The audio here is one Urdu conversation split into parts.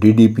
DDP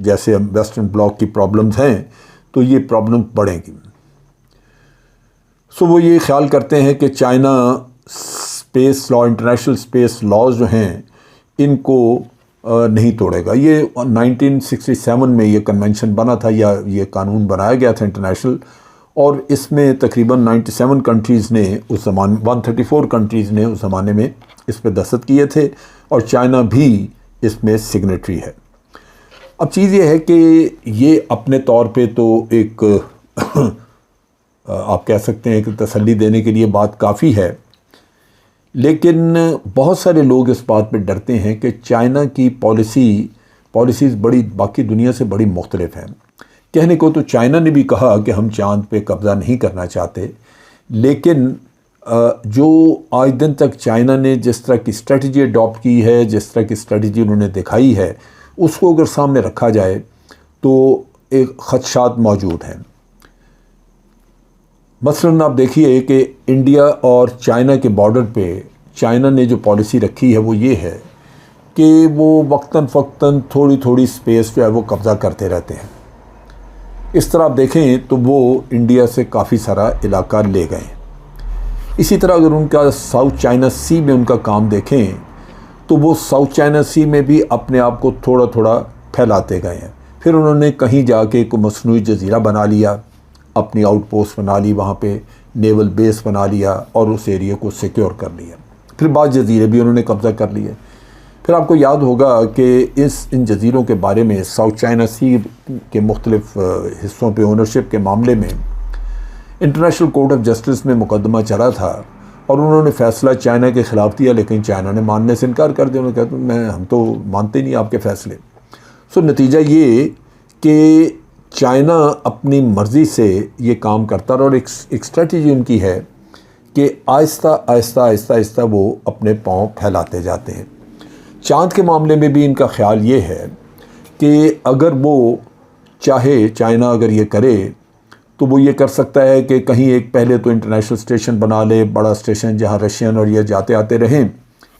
جیسے ویسٹرن بلاک کی پرابلمز ہیں تو یہ پرابلم بڑھیں گی۔ سو وہ یہ خیال کرتے ہیں کہ چائنا اسپیس لا، انٹرنیشنل اسپیس لاز جو ہیں ان کو نہیں توڑے گا۔ یہ 1967 میں یہ کنونشن بنا تھا یا یہ قانون بنایا گیا تھا انٹرنیشنل، اور اس میں تقریباً 97 کنٹریز نے اس زمانے 134 کنٹریز نے اس زمانے میں اس پہ دستخط کیے تھے، اور چائنا بھی اس میں سگنیٹری ہے۔ اب چیز یہ ہے کہ یہ اپنے طور پہ تو ایک آپ کہہ سکتے ہیں کہ تسلی دینے کے لیے بات کافی ہے، لیکن بہت سارے لوگ اس بات پہ ڈرتے ہیں کہ چائنا کی پالیسیز بڑی باقی دنیا سے بڑی مختلف ہیں۔ کہنے کو تو چائنا نے بھی کہا کہ ہم چاند پہ قبضہ نہیں کرنا چاہتے، لیکن جو آج دن تک چائنا نے جس طرح کی اسٹریٹجی اڈاپٹ کی ہے، جس طرح کی اسٹریٹجی انہوں نے دکھائی ہے، اس کو اگر سامنے رکھا جائے تو ایک خدشات موجود ہیں۔ مثلاً آپ دیکھیے کہ انڈیا اور چائنا کے بارڈر پہ چائنا نے جو پالیسی رکھی ہے وہ یہ ہے کہ وہ وقتاً فوقتاً تھوڑی تھوڑی اسپیس جو ہے وہ قبضہ کرتے رہتے ہیں۔ اس طرح آپ دیکھیں تو وہ انڈیا سے کافی سارا علاقہ لے گئے ہیں۔ اسی طرح اگر ان کا ساؤتھ چائنا سی میں ان کا کام دیکھیں تو وہ ساؤتھ چائنا سی میں بھی اپنے آپ کو تھوڑا تھوڑا پھیلاتے گئے ہیں۔ پھر انہوں نے کہیں جا کے کوئی مصنوعی جزیرہ بنا لیا، اپنی آؤٹ پوسٹ بنا لی، وہاں پہ نیول بیس بنا لیا اور اس ایریا کو سیکیور کر لیا۔ پھر بعض جزیرے بھی انہوں نے قبضہ کر لیے۔ پھر آپ کو یاد ہوگا کہ ان جزیروں کے بارے میں ساؤتھ چائنا سی کے مختلف حصوں پہ اونرشپ کے معاملے میں انٹرنیشنل کورٹ آف جسٹس میں مقدمہ چلا تھا، اور انہوں نے فیصلہ چائنا کے خلاف دیا، لیکن چائنا نے ماننے سے انکار کر دیا۔ انہوں نے کہا ہم تو مانتے نہیں آپ کے فیصلے۔ سو نتیجہ یہ کہ چائنا اپنی مرضی سے یہ کام کرتا رہا، اور ایک اسٹریٹجی ان کی ہے کہ آہستہ آہستہ آہستہ آہستہ وہ اپنے پاؤں پھیلاتے جاتے ہیں۔ چاند کے معاملے میں بھی ان کا خیال یہ ہے کہ اگر وہ چاہے، چائنا اگر یہ کرے تو وہ یہ کر سکتا ہے کہ کہیں ایک پہلے تو انٹرنیشنل اسٹیشن بنا لے، بڑا اسٹیشن جہاں رشین اور یہ جاتے آتے رہیں،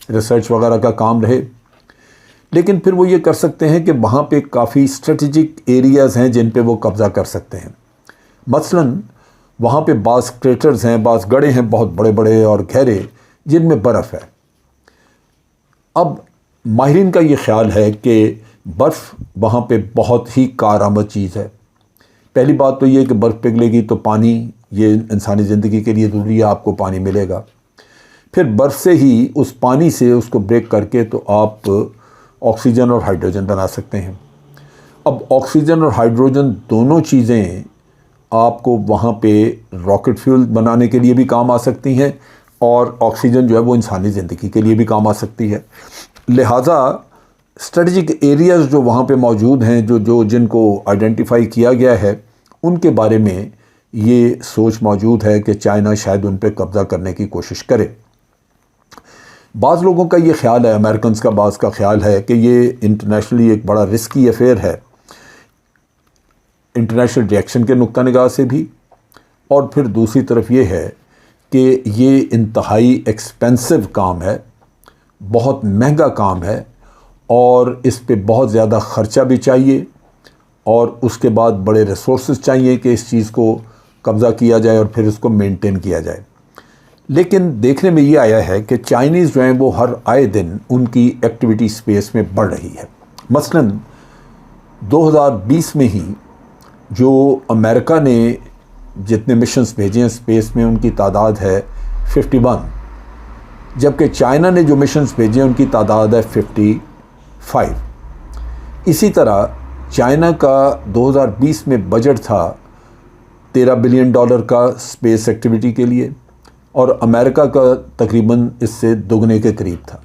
ریسرچ وغیرہ کا کام رہے۔ لیکن پھر وہ یہ کر سکتے ہیں کہ وہاں پہ کافی اسٹریٹجک ایریاز ہیں جن پہ وہ قبضہ کر سکتے ہیں۔ مثلاً وہاں پہ بعض کریٹرز ہیں، بعض گڑھے ہیں بہت بڑے بڑے اور گہرے جن میں برف ہے۔ اب ماہرین کا یہ خیال ہے کہ برف وہاں پہ بہت ہی کارآمد چیز ہے۔ پہلی بات تو یہ کہ برف پگھلے گی تو پانی، یہ انسانی زندگی کے لیے ضروری ہے، آپ کو پانی ملے گا۔ پھر برف سے ہی، اس پانی سے اس کو بریک کر کے تو آپ آکسیجن اور ہائیڈروجن بنا سکتے ہیں۔ اب آکسیجن اور ہائیڈروجن دونوں چیزیں آپ کو وہاں پہ راکٹ فیول بنانے کے لیے بھی کام آ سکتی ہیں، اور آکسیجن جو ہے وہ انسانی زندگی کے لیے بھی کام آ سکتی ہے۔ لہٰذا اسٹریٹجک ایریاز جو وہاں پہ موجود ہیں، جن کو آئیڈینٹیفائی کیا گیا ہے، ان کے بارے میں یہ سوچ موجود ہے کہ چائنا شاید ان پہ قبضہ کرنے کی کوشش کرے۔ بعض لوگوں کا یہ خیال ہے، امریکنز کا بعض کا خیال ہے کہ یہ انٹرنیشنلی ایک بڑا رسکی افیئر ہے، انٹرنیشنل ریئیکشن کے نقطہ نگاہ سے بھی، اور پھر دوسری طرف یہ ہے کہ یہ انتہائی ایکسپینسو کام ہے، بہت مہنگا کام ہے، اور اس پہ بہت زیادہ خرچہ بھی چاہیے، اور اس کے بعد بڑے ریسورسز چاہیے کہ اس چیز کو قبضہ کیا جائے اور پھر اس کو مینٹین کیا جائے۔ لیکن دیکھنے میں یہ آیا ہے کہ چائنیز جو ہیں وہ ہر آئے دن ان کی ایکٹیویٹی اسپیس میں بڑھ رہی ہے۔ مثلاً 2020 میں ہی جو امریکہ نے جتنے مشنز بھیجے ہیں اسپیس میں، ان کی تعداد ہے 51، جبکہ چائنا نے جو مشنز بھیجے ہیں ان کی تعداد ہے 55۔ اسی طرح چائنا کا 2020 میں بجٹ تھا $13 بلین کا اسپیس ایکٹیویٹی کے لیے، اور امریکہ کا تقریباً اس سے دگنے کے قریب تھا۔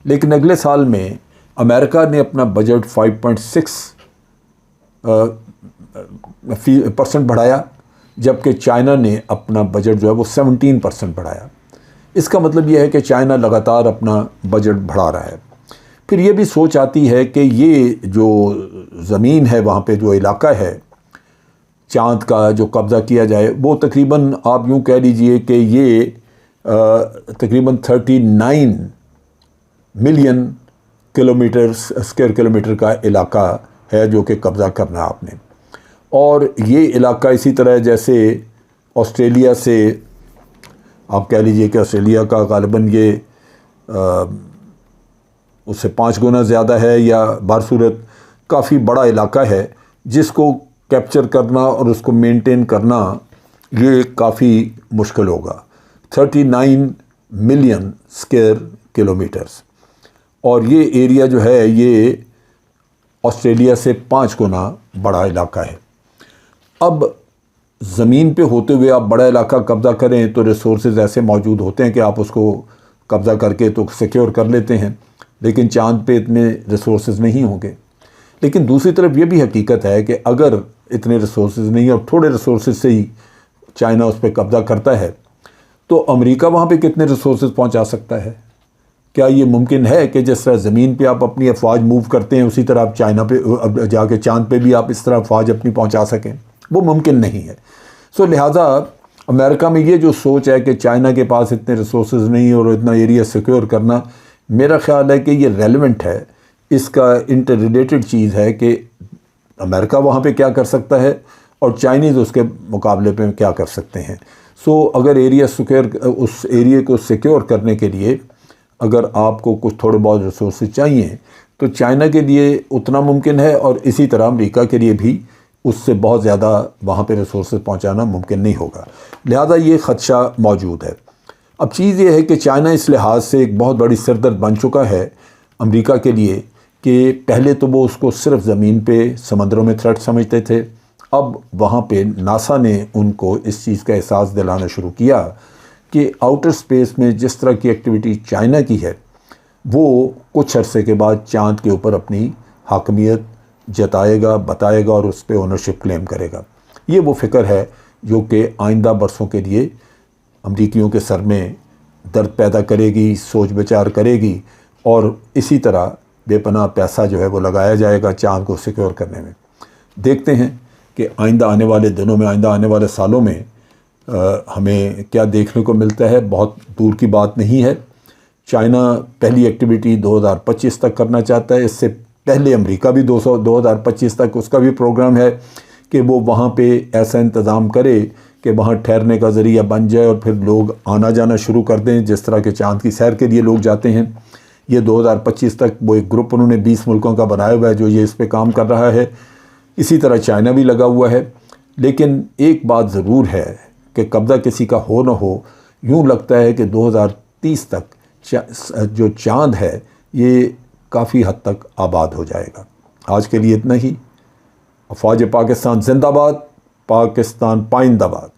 لیکن اگلے سال میں امریکہ نے اپنا بجٹ 5.6% بڑھایا، جبکہ چائنا نے اپنا بجٹ جو ہے وہ 17% بڑھایا۔ اس کا مطلب یہ ہے کہ چائنا لگاتار اپنا بجٹ بڑھا رہا ہے۔ پھر یہ بھی سوچ آتی ہے کہ یہ جو زمین ہے، وہاں پہ جو علاقہ ہے چاند کا جو قبضہ کیا جائے، وہ تقریباً آپ یوں کہہ لیجئے کہ یہ تقریباً 39 ملین اسکوائر کلومیٹر کا علاقہ ہے جو کہ قبضہ کرنا ہے آپ نے. اور یہ علاقہ اسی طرح جیسے آسٹریلیا سے آپ کہہ لیجئے کہ آسٹریلیا کا غالباً یہ اس سے 5 گنا زیادہ ہے یا بہرصورت کافی بڑا علاقہ ہے جس کو کیپچر کرنا اور اس کو مینٹین کرنا یہ کافی مشکل ہوگا. 39 ملین اسکوائر کلومیٹرز، اور یہ ایریا جو ہے یہ آسٹریلیا سے 5 گنا بڑا علاقہ ہے. اب زمین پہ ہوتے ہوئے آپ بڑا علاقہ قبضہ کریں تو ریسورسز ایسے موجود ہوتے ہیں کہ آپ اس کو قبضہ کر کے تو سیکیور کر لیتے ہیں، لیکن چاند پہ اتنے ریسورسز نہیں ہوں گے. لیکن دوسری طرف یہ بھی حقیقت ہے کہ اگر اتنے ریسورسز نہیں اور تھوڑے ریسورسز سے ہی چائنا اس پہ قبضہ کرتا ہے تو امریکہ وہاں پہ کتنے ریسورسز پہنچا سکتا ہے؟ کیا یہ ممکن ہے کہ جس طرح زمین پہ آپ اپنی افواج موو کرتے ہیں اسی طرح آپ چائنا پہ جا کے چاند پہ بھی آپ اس طرح افواج اپنی پہنچا سکیں؟ وہ ممکن نہیں ہے. لہٰذا امریکہ میں یہ جو سوچ ہے کہ چائنا کے پاس اتنے ریسورسز نہیں اور اتنا ایریا سیکیور کرنا، میرا خیال ہے کہ یہ ریلیونٹ ہے. اس کا انٹر ریلیٹڈ چیز ہے کہ امریکہ وہاں پہ کیا کر سکتا ہے اور چائنیز اس کے مقابلے پہ کیا کر سکتے ہیں. اگر اس ایریا کو سیکیور کرنے کے لیے اگر آپ کو کچھ تھوڑے بہت ریسورسز چاہیے تو چائنا کے لیے اتنا ممکن ہے، اور اسی طرح امریکہ کے لیے بھی اس سے بہت زیادہ وہاں پہ ریسورسز پہنچانا ممکن نہیں ہوگا. لہذا یہ خدشہ موجود ہے. اب چیز یہ ہے کہ چائنا اس لحاظ سے ایک بہت بڑی سردرد بن چکا ہے امریکہ کے لیے کہ پہلے تو وہ اس کو صرف زمین پہ سمندروں میں تھریٹ سمجھتے تھے. اب وہاں پہ ناسا نے ان کو اس چیز کا احساس دلانا شروع کیا کہ آؤٹر سپیس میں جس طرح کی ایکٹیویٹی چائنا کی ہے وہ کچھ عرصے کے بعد چاند کے اوپر اپنی حاکمیت جتائے گا، بتائے گا اور اس پہ اونرشپ کلیم کرے گا. یہ وہ فکر ہے جو کہ آئندہ برسوں کے لیے امریکیوں کے سر میں درد پیدا کرے گی، سوچ بچار کرے گی، اور اسی طرح بے پناہ پیسہ جو ہے وہ لگایا جائے گا چاند کو سیکیور کرنے میں. دیکھتے ہیں کہ آئندہ آنے والے دنوں میں، آئندہ آنے والے سالوں میں ہمیں کیا دیکھنے کو ملتا ہے. بہت دور کی بات نہیں ہے. چائنا پہلی ایکٹیویٹی 2025 تک کرنا چاہتا ہے. اس سے پہلے امریکہ بھی 2025 تک اس کا بھی پروگرام ہے کہ وہ وہاں پہ ایسا انتظام کرے کہ وہاں ٹھہرنے کا ذریعہ بن جائے اور پھر لوگ آنا جانا شروع کر دیں، جس طرح کہ چاند کی سیر کے لیے لوگ جاتے ہیں. یہ 2025 تک وہ ایک گروپ انہوں نے 20 ملکوں کا بنایا ہوا ہے جو یہ اس پہ کام کر رہا ہے. اسی طرح چائنا بھی لگا ہوا ہے. لیکن ایک بات ضرور ہے کہ قبضہ کسی کا ہو نہ ہو، یوں لگتا ہے کہ 2030 تک جو چاند ہے یہ کافی حد تک آباد ہو جائے گا. آج کے لیے اتنا ہی. افواج پاکستان زندہ باد، پاکستان پائندہ باد.